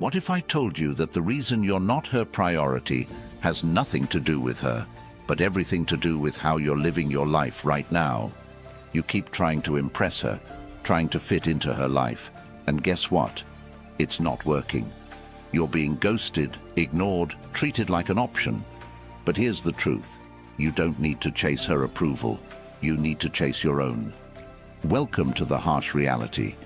What if I told you that the reason you're not her priority has nothing to do with her, but everything to do with how you're living your life right now? You keep trying to impress her, trying to fit into her life, and guess what? It's not working. You're being ghosted, ignored, treated like an option. But here's the truth. You don't need to chase her approval. You need to chase your own. Welcome to the harsh reality.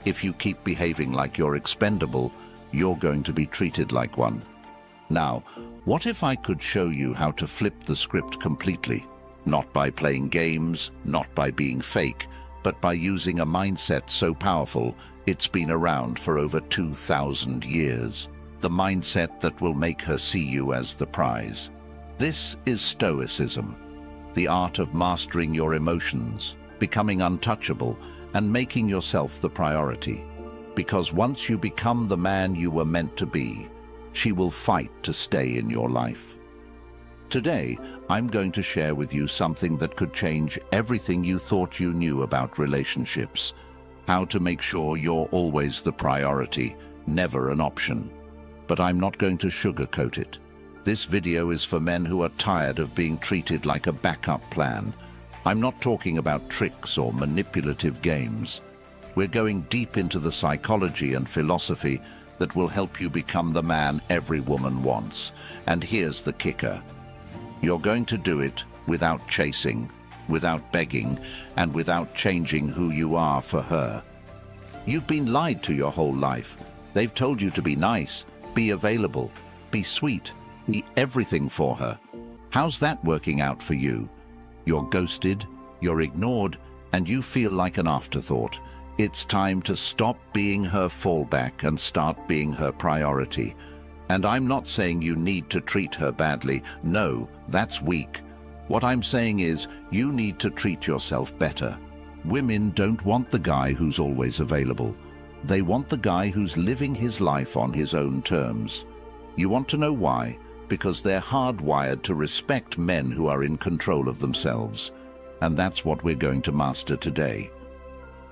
If you keep behaving like you're expendable, you're going to be treated like one. Now, what if I could show you how to flip the script completely? Not by playing games, not by being fake, but by using a mindset so powerful it's been around for over 2,000 years. The mindset that will make her see you as the prize. This is Stoicism, the art of mastering your emotions, becoming untouchable, and making yourself the priority. Because once you become the man you were meant to be, she will fight to stay in your life. Today, I'm going to share with you something that could change everything you thought you knew about relationships. How to make sure you're always the priority, never an option. But I'm not going to sugarcoat it. This video is for men who are tired of being treated like a backup plan. I'm not talking about tricks or manipulative games. We're going deep into the psychology and philosophy that will help you become the man every woman wants. And here's the kicker. You're going to do it without chasing, without begging, and without changing who you are for her. You've been lied to your whole life. They've told you to be nice, be available, be sweet, be everything for her. How's that working out for you? You're ghosted, you're ignored, and you feel like an afterthought. It's time to stop being her fallback and start being her priority. And I'm not saying you need to treat her badly. No, that's weak. What I'm saying is you need to treat yourself better. Women don't want the guy who's always available. They want the guy who's living his life on his own terms. You want to know why? Because they're hardwired to respect men who are in control of themselves. And that's what we're going to master today.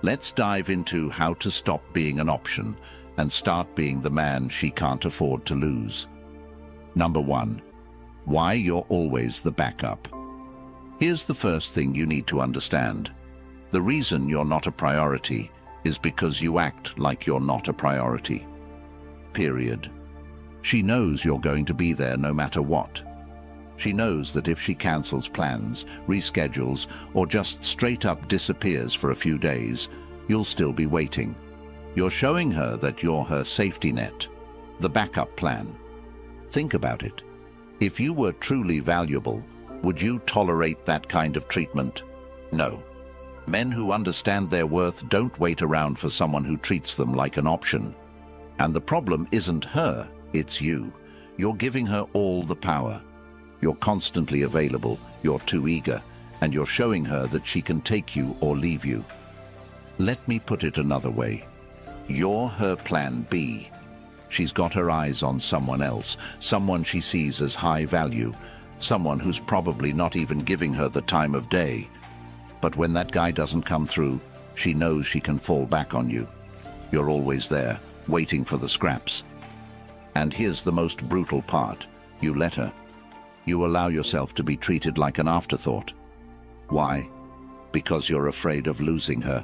Let's dive into how to stop being an option and start being the man she can't afford to lose. Number 1. Why you're always the backup. Here's the first thing you need to understand. The reason you're not a priority is because you act like you're not a priority. Period. She knows you're going to be there no matter what. She knows that if she cancels plans, reschedules, or just straight up disappears for a few days, you'll still be waiting. You're showing her that you're her safety net, the backup plan. Think about it. If you were truly valuable, would you tolerate that kind of treatment? No. Men who understand their worth don't wait around for someone who treats them like an option. And the problem isn't her, it's you. You're giving her all the power. You're constantly available, you're too eager, and you're showing her that she can take you or leave you. Let me put it another way. You're her plan B. She's got her eyes on someone else, someone she sees as high value, someone who's probably not even giving her the time of day. But when that guy doesn't come through, she knows she can fall back on you. You're always there, waiting for the scraps. And here's the most brutal part. You let her. You allow yourself to be treated like an afterthought. Why? Because you're afraid of losing her.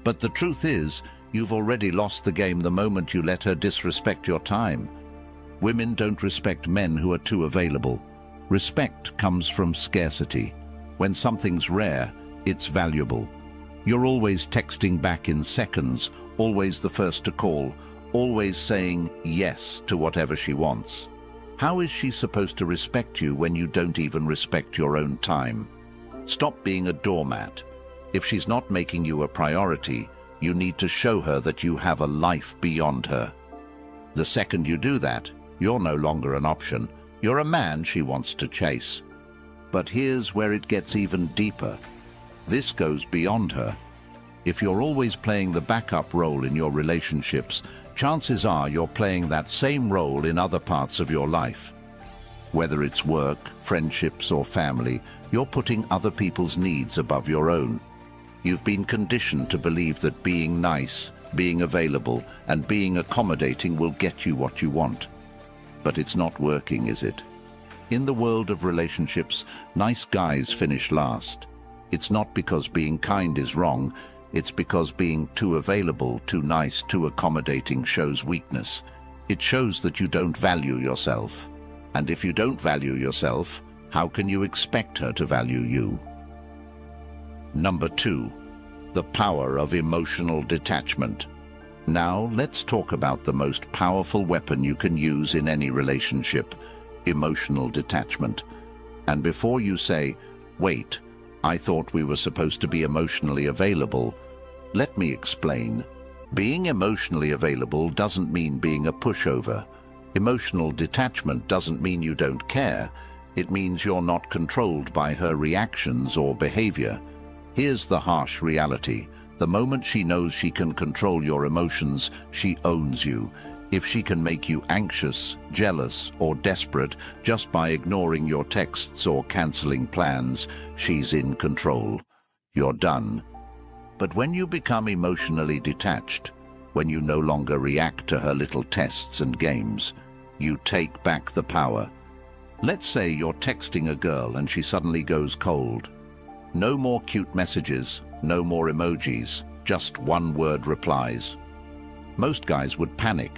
But the truth is, you've already lost the game the moment you let her disrespect your time. Women don't respect men who are too available. Respect comes from scarcity. When something's rare, it's valuable. You're always texting back in seconds, always the first to call, always saying yes to whatever she wants. How is she supposed to respect you when you don't even respect your own time? Stop being a doormat. If she's not making you a priority, you need to show her that you have a life beyond her. The second you do that, you're no longer an option. You're a man she wants to chase. But here's where it gets even deeper. This goes beyond her. If you're always playing the backup role in your relationships, chances are you're playing that same role in other parts of your life. Whether it's work, friendships, or family, you're putting other people's needs above your own. You've been conditioned to believe that being nice, being available, and being accommodating will get you what you want. But it's not working, is it? In the world of relationships, nice guys finish last. It's not because being kind is wrong, it's because being too available, too nice, too accommodating shows weakness. It shows that you don't value yourself. And if you don't value yourself, how can you expect her to value you? Number 2, the power of emotional detachment. Now, let's talk about the most powerful weapon you can use in any relationship, emotional detachment. And before you say, "Wait, I thought we were supposed to be emotionally available," let me explain. Being emotionally available doesn't mean being a pushover. Emotional detachment doesn't mean you don't care. It means you're not controlled by her reactions or behavior. Here's the harsh reality. The moment she knows she can control your emotions, she owns you. If she can make you anxious, jealous, or desperate just by ignoring your texts or canceling plans, she's in control. You're done. But when you become emotionally detached, when you no longer react to her little tests and games, you take back the power. Let's say you're texting a girl and she suddenly goes cold. No more cute messages, no more emojis, just one-word replies. Most guys would panic.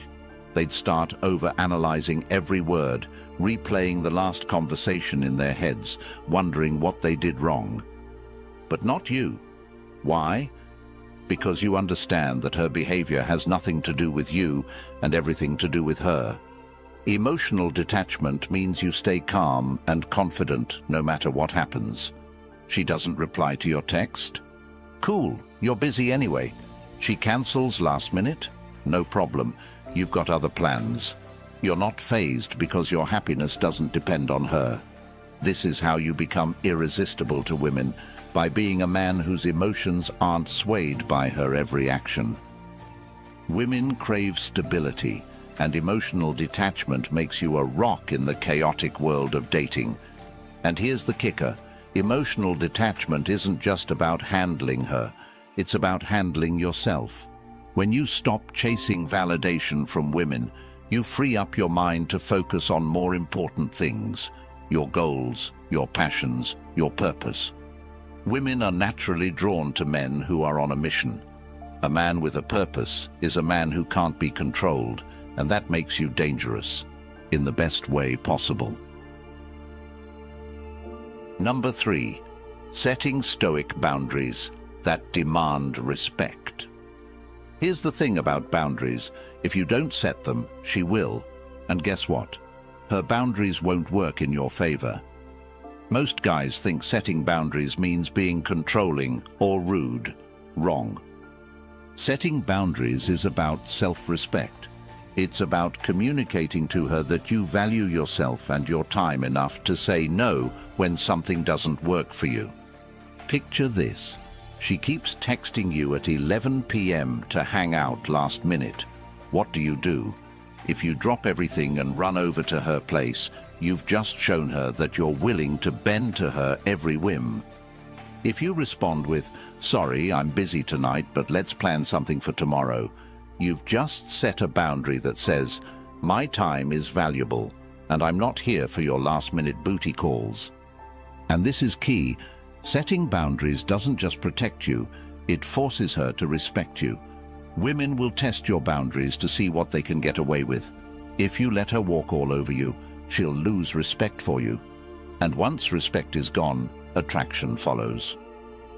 They'd start over-analyzing every word, replaying the last conversation in their heads, wondering what they did wrong. But not you. Why? Because you understand that her behavior has nothing to do with you and everything to do with her. Emotional detachment means you stay calm and confident no matter what happens. She doesn't reply to your text? Cool, you're busy anyway. She cancels last minute? No problem, you've got other plans. You're not fazed because your happiness doesn't depend on her. This is how you become irresistible to women, by being a man whose emotions aren't swayed by her every action. Women crave stability, and emotional detachment makes you a rock in the chaotic world of dating. And here's the kicker. Emotional detachment isn't just about handling her, it's about handling yourself. When you stop chasing validation from women, you free up your mind to focus on more important things, your goals, your passions, your purpose. Women are naturally drawn to men who are on a mission. A man with a purpose is a man who can't be controlled, and that makes you dangerous, in the best way possible. Number 3, setting stoic boundaries that demand respect. Here's the thing about boundaries. If you don't set them, she will. And guess what? Her boundaries won't work in your favor. Most guys think setting boundaries means being controlling or rude. Wrong. Setting boundaries is about self-respect. It's about communicating to her that you value yourself and your time enough to say no when something doesn't work for you. Picture this. She keeps texting you at 11 p.m. to hang out last minute. What do? If you drop everything and run over to her place, you've just shown her that you're willing to bend to her every whim. If you respond with, "Sorry, I'm busy tonight, but let's plan something for tomorrow," you've just set a boundary that says, "My time is valuable, and I'm not here for your last-minute booty calls." And this is key. Setting boundaries doesn't just protect you, it forces her to respect you. Women will test your boundaries to see what they can get away with. If you let her walk all over you, she'll lose respect for you. And once respect is gone, attraction follows.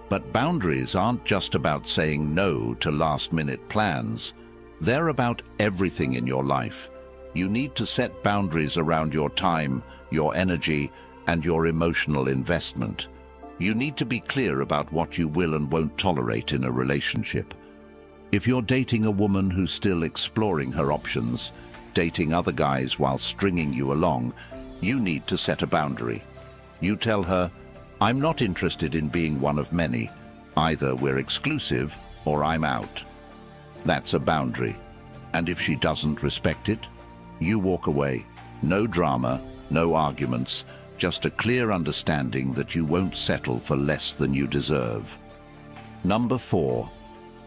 But boundaries aren't just about saying no to last-minute plans. They're about everything in your life. You need to set boundaries around your time, your energy, and your emotional investment. You need to be clear about what you will and won't tolerate in a relationship. If you're dating a woman who's still exploring her options, dating other guys while stringing you along, you need to set a boundary. You tell her, "I'm not interested in being one of many. Either we're exclusive or I'm out." That's a boundary. And if she doesn't respect it, you walk away. No drama, no arguments, just a clear understanding that you won't settle for less than you deserve. Number 4,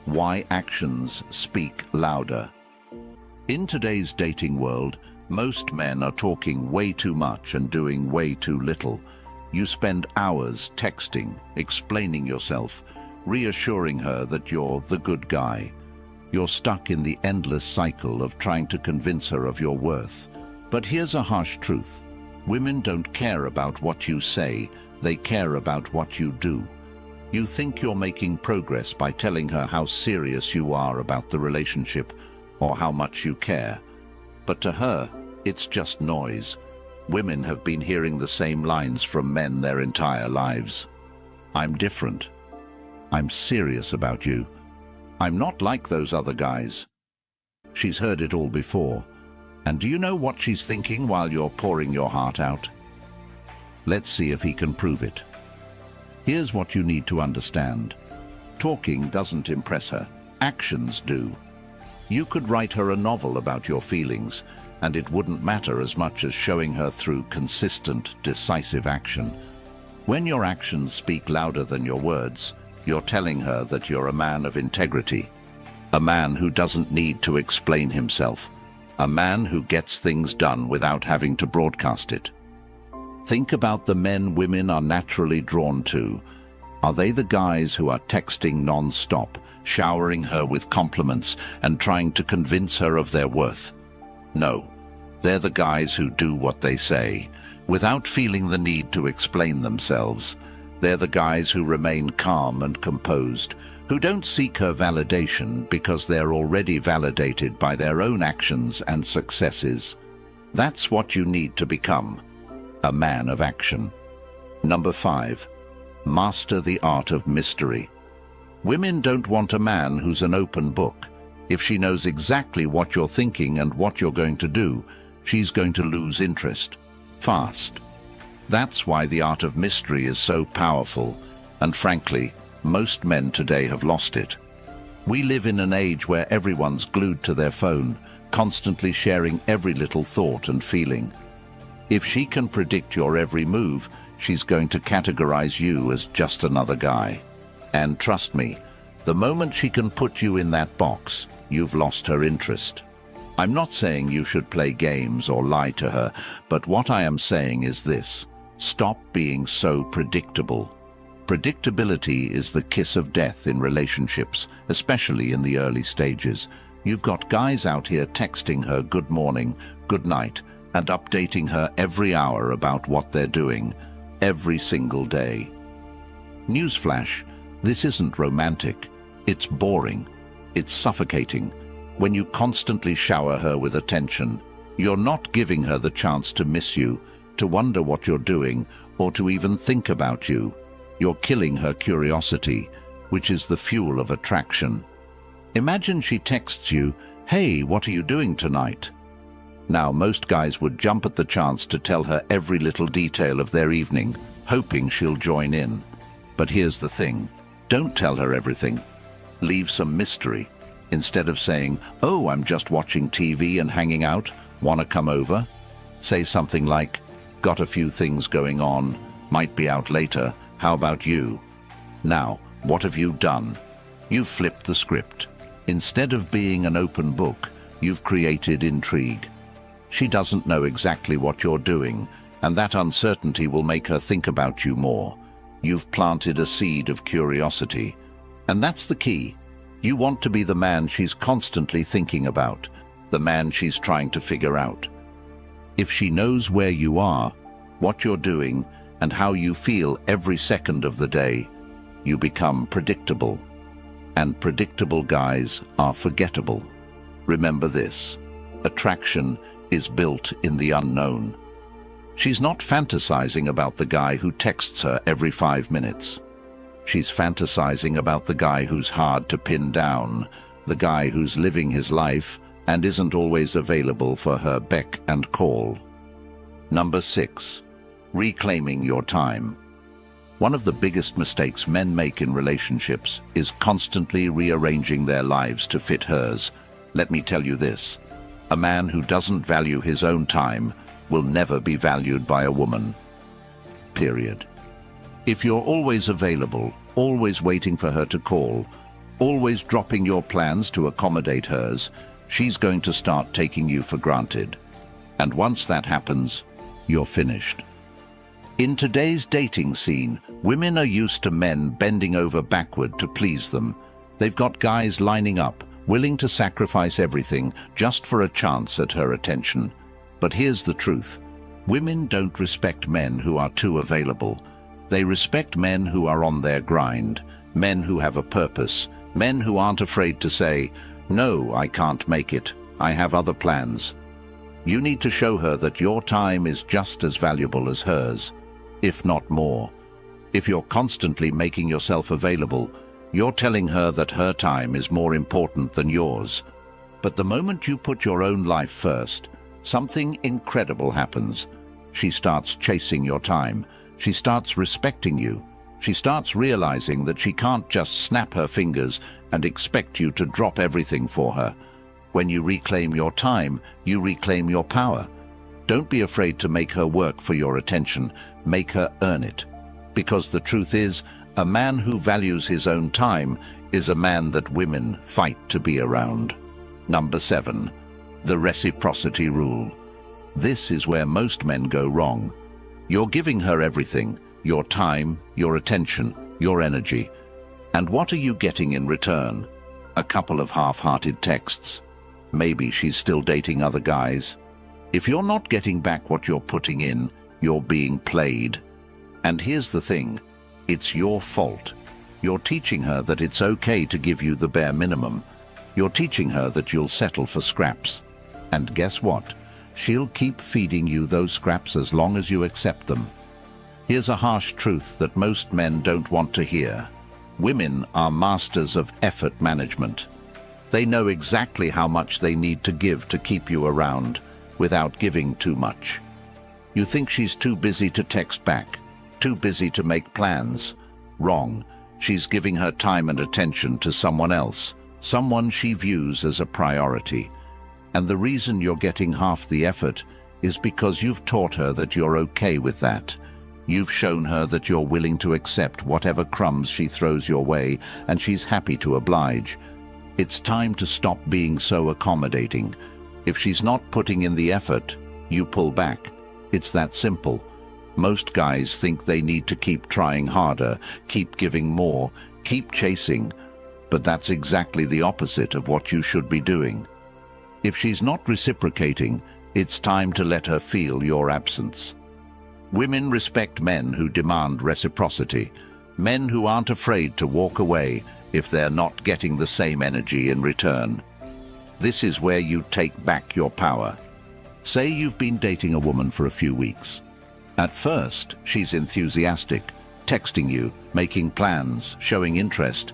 Why actions speak louder. In today's dating world, most men are talking way too much and doing way too little. You spend hours texting, explaining yourself, reassuring her that you're the good guy. You're stuck in the endless cycle of trying to convince her of your worth. But here's a harsh truth. Women don't care about what you say, they care about what you do. You think you're making progress by telling her how serious you are about the relationship or how much you care. But to her, it's just noise. Women have been hearing the same lines from men their entire lives. I'm different. I'm serious about you. I'm not like those other guys. She's heard it all before. And do you know what she's thinking while you're pouring your heart out? Let's see if he can prove it. Here's what you need to understand. Talking doesn't impress her. Actions do. You could write her a novel about your feelings, and it wouldn't matter as much as showing her through consistent, decisive action. When your actions speak louder than your words, you're telling her that you're a man of integrity, a man who doesn't need to explain himself, a man who gets things done without having to broadcast it. Think about the men women are naturally drawn to. Are they the guys who are texting non-stop, showering her with compliments and trying to convince her of their worth? No, they're the guys who do what they say, without feeling the need to explain themselves. They're the guys who remain calm and composed, who don't seek her validation because they're already validated by their own actions and successes. That's what you need to become. A man of action. Number 5. Master the art of mystery. Women don't want a man who's an open book. If she knows exactly what you're thinking and what you're going to do, she's going to lose interest. Fast. That's why the art of mystery is so powerful, and frankly, most men today have lost it. We live in an age where everyone's glued to their phone, constantly sharing every little thought and feeling. If she can predict your every move, she's going to categorize you as just another guy. And trust me, the moment she can put you in that box, you've lost her interest. I'm not saying you should play games or lie to her, but what I am saying is this: stop being so predictable. Predictability is the kiss of death in relationships, especially in the early stages. You've got guys out here texting her good morning, good night, and updating her every hour about what they're doing, every single day. Newsflash, this isn't romantic. It's boring. It's suffocating. When you constantly shower her with attention, you're not giving her the chance to miss you, to wonder what you're doing, or to even think about you. You're killing her curiosity, which is the fuel of attraction. Imagine she texts you, "Hey, what are you doing tonight?" Now, most guys would jump at the chance to tell her every little detail of their evening, hoping she'll join in. But here's the thing. Don't tell her everything. Leave some mystery. Instead of saying, "Oh, I'm just watching TV and hanging out. Wanna come over?" Say something like, "Got a few things going on. Might be out later. How about you?" Now, what have you done? You've flipped the script. Instead of being an open book, you've created intrigue. She doesn't know exactly what you're doing, and that uncertainty will make her think about you more. You've planted a seed of curiosity. And that's the key. You want to be the man she's constantly thinking about, the man she's trying to figure out. If she knows where you are, what you're doing, and how you feel every second of the day, you become predictable. And predictable guys are forgettable. Remember this: attraction is built in the unknown. She's not fantasizing about the guy who texts her every 5 minutes. She's fantasizing about the guy who's hard to pin down, the guy who's living his life and isn't always available for her beck and call. Number 6. Reclaiming your time. One of the biggest mistakes men make in relationships is constantly rearranging their lives to fit hers. Let me tell you this: a man who doesn't value his own time will never be valued by a woman. Period. If you're always available, always waiting for her to call, always dropping your plans to accommodate hers, she's going to start taking you for granted. And once that happens, you're finished. In today's dating scene, women are used to men bending over backward to please them. They've got guys lining up, willing to sacrifice everything just for a chance at her attention. But here's the truth. Women don't respect men who are too available. They respect men who are on their grind, men who have a purpose, men who aren't afraid to say, "No, I can't make it. I have other plans." You need to show her that your time is just as valuable as hers, if not more. If you're constantly making yourself available, you're telling her that her time is more important than yours. But the moment you put your own life first, something incredible happens. She starts chasing your time. She starts respecting you. She starts realizing that she can't just snap her fingers and expect you to drop everything for her. When you reclaim your time, you reclaim your power. Don't be afraid to make her work for your attention. Make her earn it. Because the truth is, a man who values his own time is a man that women fight to be around. Number 7. The reciprocity rule. This is where most men go wrong. You're giving her everything, your time, your attention, your energy. And what are you getting in return? A couple of half-hearted texts. Maybe she's still dating other guys. If you're not getting back what you're putting in, you're being played. And here's the thing, it's your fault. You're teaching her that it's okay to give you the bare minimum. You're teaching her that you'll settle for scraps. And guess what? She'll keep feeding you those scraps as long as you accept them. Here's a harsh truth that most men don't want to hear. Women are masters of effort management. They know exactly how much they need to give to keep you around, without giving too much. You think she's too busy to text back, too busy to make plans. Wrong. She's giving her time and attention to someone else, someone she views as a priority. And the reason you're getting half the effort is because you've taught her that you're okay with that. You've shown her that you're willing to accept whatever crumbs she throws your way, and she's happy to oblige. It's time to stop being so accommodating. If she's not putting in the effort, you pull back. It's that simple. Most guys think they need to keep trying harder, keep giving more, keep chasing. But that's exactly the opposite of what you should be doing. If she's not reciprocating, it's time to let her feel your absence. Women respect men who demand reciprocity, men who aren't afraid to walk away if they're not getting the same energy in return. This is where you take back your power. Say you've been dating a woman for a few weeks. At first, she's enthusiastic, texting you, making plans, showing interest.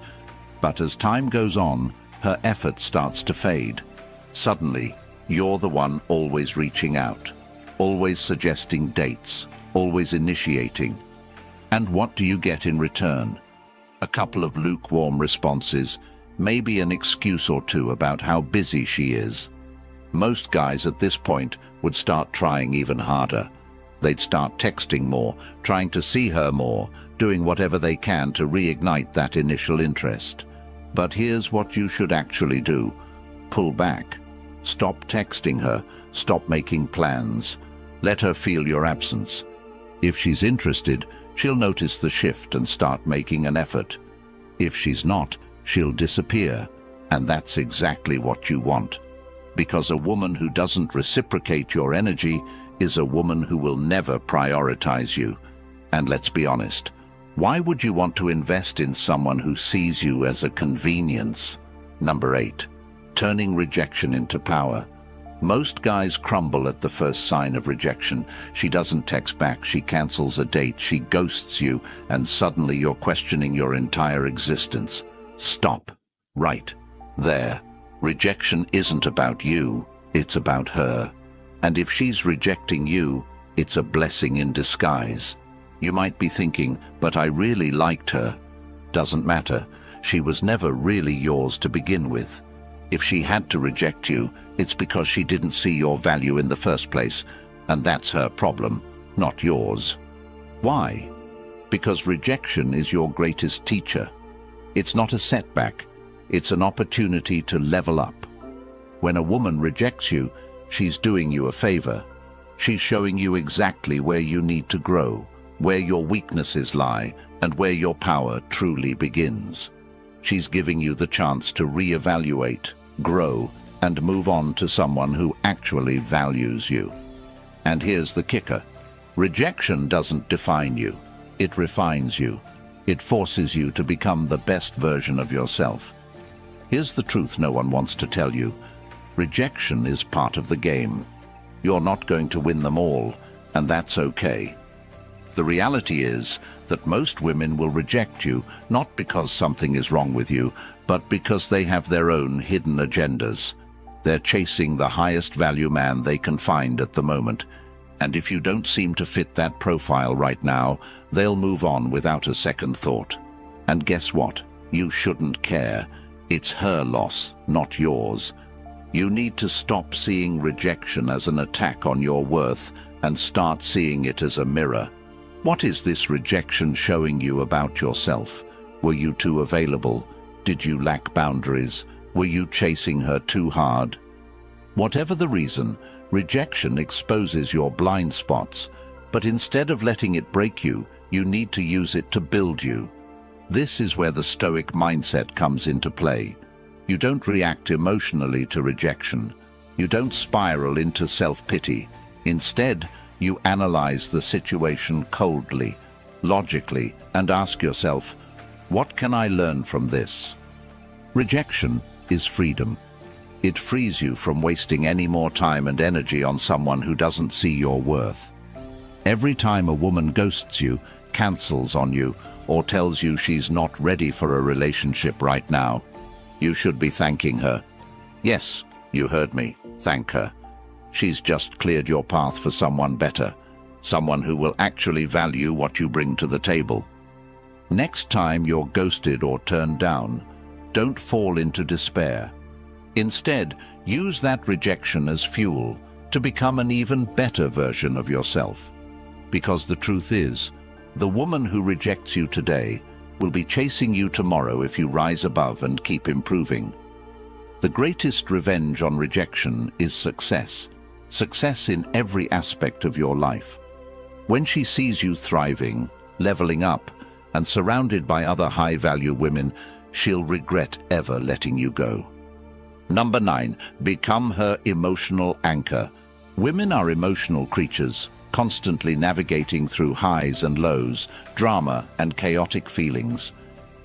But as time goes on, her effort starts to fade. Suddenly, you're the one always reaching out, always suggesting dates, always initiating. And what do you get in return? A couple of lukewarm responses, maybe an excuse or two about how busy she is. Most guys at this point would start trying even harder. They'd start texting more, trying to see her more, doing whatever they can to reignite that initial interest. But here's what you should actually do. Pull back. Stop texting her. Stop making plans. Let her feel your absence. If she's interested, she'll notice the shift and start making an effort. If she's not, she'll disappear. And that's exactly what you want. Because a woman who doesn't reciprocate your energy is a woman who will never prioritize you. And let's be honest, why would you want to invest in someone who sees you as a convenience? Number 8, turning rejection into power. Most guys crumble at the first sign of rejection. She doesn't text back, she cancels a date, she ghosts you, and suddenly you're questioning your entire existence. Stop. Right. There. Rejection isn't about you, it's about her. And if she's rejecting you, it's a blessing in disguise. You might be thinking, but I really liked her. Doesn't matter. She was never really yours to begin with. If she had to reject you, it's because she didn't see your value in the first place, and that's her problem, not yours. Why? Because rejection is your greatest teacher. It's not a setback. It's an opportunity to level up. When a woman rejects you, she's doing you a favor. She's showing you exactly where you need to grow, where your weaknesses lie, and where your power truly begins. She's giving you the chance to reevaluate, grow, and move on to someone who actually values you. And here's the kicker. Rejection doesn't define you. It refines you. It forces you to become the best version of yourself. Here's the truth no one wants to tell you. Rejection is part of the game. You're not going to win them all, and that's okay. The reality is that most women will reject you not because something is wrong with you, but because they have their own hidden agendas. They're chasing the highest value man they can find at the moment. And if you don't seem to fit that profile right now, they'll move on without a second thought. And guess what? You shouldn't care. It's her loss, not yours. You need to stop seeing rejection as an attack on your worth and start seeing it as a mirror. What is this rejection showing you about yourself? Were you too available? Did you lack boundaries? Were you chasing her too hard? Whatever the reason, rejection exposes your blind spots, but instead of letting it break you, you need to use it to build you. This is where the Stoic mindset comes into play. You don't react emotionally to rejection. You don't spiral into self-pity. Instead, you analyze the situation coldly, logically, and ask yourself, what can I learn from this? Rejection is freedom. It frees you from wasting any more time and energy on someone who doesn't see your worth. Every time a woman ghosts you, cancels on you, or tells you she's not ready for a relationship right now, you should be thanking her. Yes, you heard me. Thank her. She's just cleared your path for someone better, someone who will actually value what you bring to the table. Next time you're ghosted or turned down, don't fall into despair. Instead, use that rejection as fuel to become an even better version of yourself. Because the truth is, the woman who rejects you today will be chasing you tomorrow if you rise above and keep improving. The greatest revenge on rejection is success. Success in every aspect of your life. When she sees you thriving, leveling up, and surrounded by other high-value women, she'll regret ever letting you go. Number 9, become her emotional anchor. Women are emotional creatures, constantly navigating through highs and lows, drama and chaotic feelings.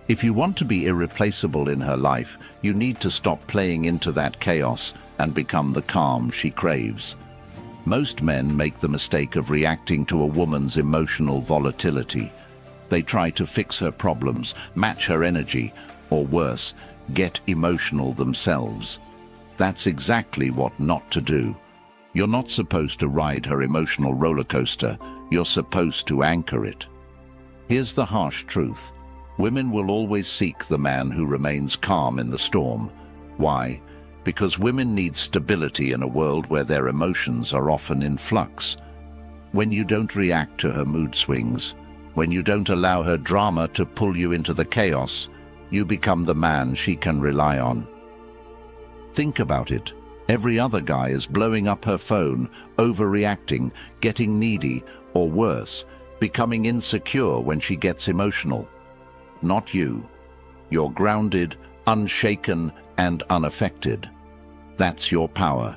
If you want to be irreplaceable in her life, you need to stop playing into that chaos and become the calm she craves. Most men make the mistake of reacting to a woman's emotional volatility. They try to fix her problems, match her energy, or worse, get emotional themselves. That's exactly what not to do. You're not supposed to ride her emotional roller coaster. You're supposed to anchor it. Here's the harsh truth. Women will always seek the man who remains calm in the storm. Why? Because women need stability in a world where their emotions are often in flux. When you don't react to her mood swings, when you don't allow her drama to pull you into the chaos, you become the man she can rely on. Think about it. Every other guy is blowing up her phone, overreacting, getting needy, or worse, becoming insecure when she gets emotional. Not you. You're grounded, unshaken, and unaffected. That's your power.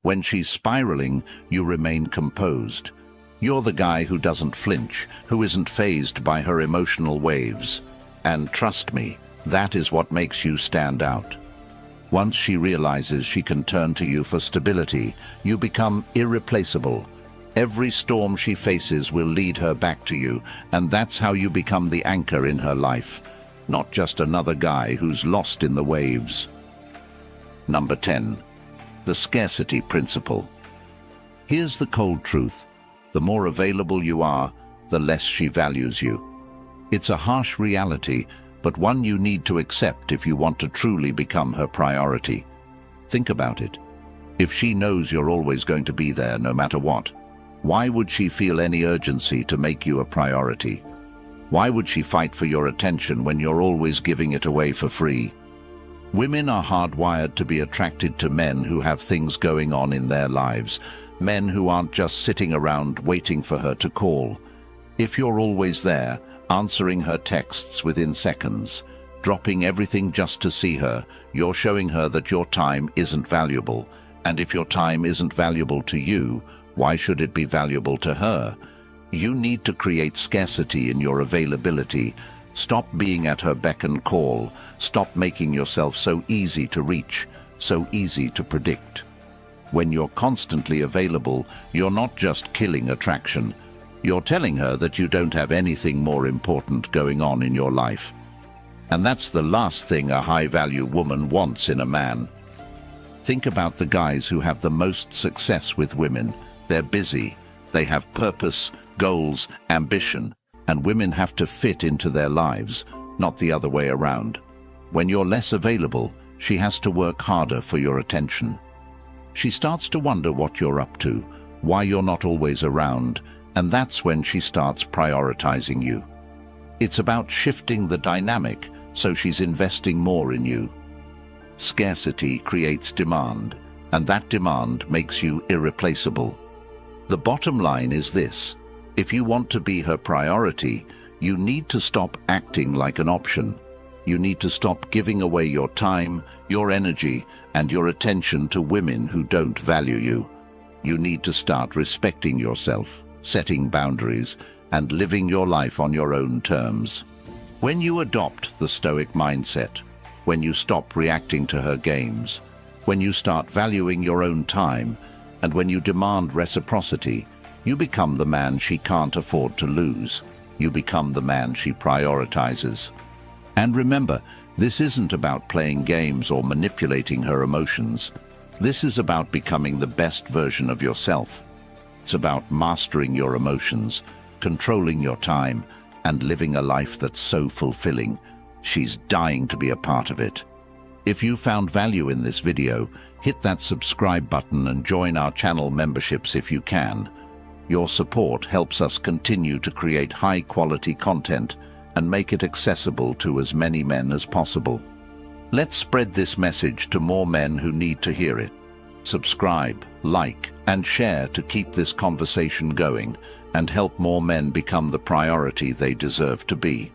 When she's spiraling, you remain composed. You're the guy who doesn't flinch, who isn't fazed by her emotional waves. And trust me, that is what makes you stand out. Once she realizes she can turn to you for stability, you become irreplaceable. Every storm she faces will lead her back to you, and that's how you become the anchor in her life, not just another guy who's lost in the waves. Number 10. The scarcity principle. Here's the cold truth. The more available you are, the less she values you. It's a harsh reality, but one you need to accept if you want to truly become her priority. Think about it. If she knows you're always going to be there no matter what, why would she feel any urgency to make you a priority? Why would she fight for your attention when you're always giving it away for free? Women are hardwired to be attracted to men who have things going on in their lives, men who aren't just sitting around waiting for her to call. If you're always there, answering her texts within seconds, dropping everything just to see her, you're showing her that your time isn't valuable. And if your time isn't valuable to you, why should it be valuable to her? You need to create scarcity in your availability. Stop being at her beck and call. Stop making yourself so easy to reach, so easy to predict. When you're constantly available, you're not just killing attraction. You're telling her that you don't have anything more important going on in your life. And that's the last thing a high-value woman wants in a man. Think about the guys who have the most success with women. They're busy. They have purpose, goals, ambition, and women have to fit into their lives, not the other way around. When you're less available, she has to work harder for your attention. She starts to wonder what you're up to, why you're not always around, and that's when she starts prioritizing you. It's about shifting the dynamic so she's investing more in you. Scarcity creates demand, and that demand makes you irreplaceable. The bottom line is this: if you want to be her priority, you need to stop acting like an option. You need to stop giving away your time, your energy, and your attention to women who don't value you. You need to start respecting yourself, setting boundaries, and living your life on your own terms. When you adopt the Stoic mindset, when you stop reacting to her games, when you start valuing your own time, and when you demand reciprocity, you become the man she can't afford to lose. You become the man she prioritizes. And remember, this isn't about playing games or manipulating her emotions. This is about becoming the best version of yourself. It's about mastering your emotions, controlling your time, and living a life that's so fulfilling. She's dying to be a part of it. If you found value in this video, hit that subscribe button and join our channel memberships if you can. Your support helps us continue to create high-quality content and make it accessible to as many men as possible. Let's spread this message to more men who need to hear it. Subscribe, like, and share to keep this conversation going and help more men become the priority they deserve to be.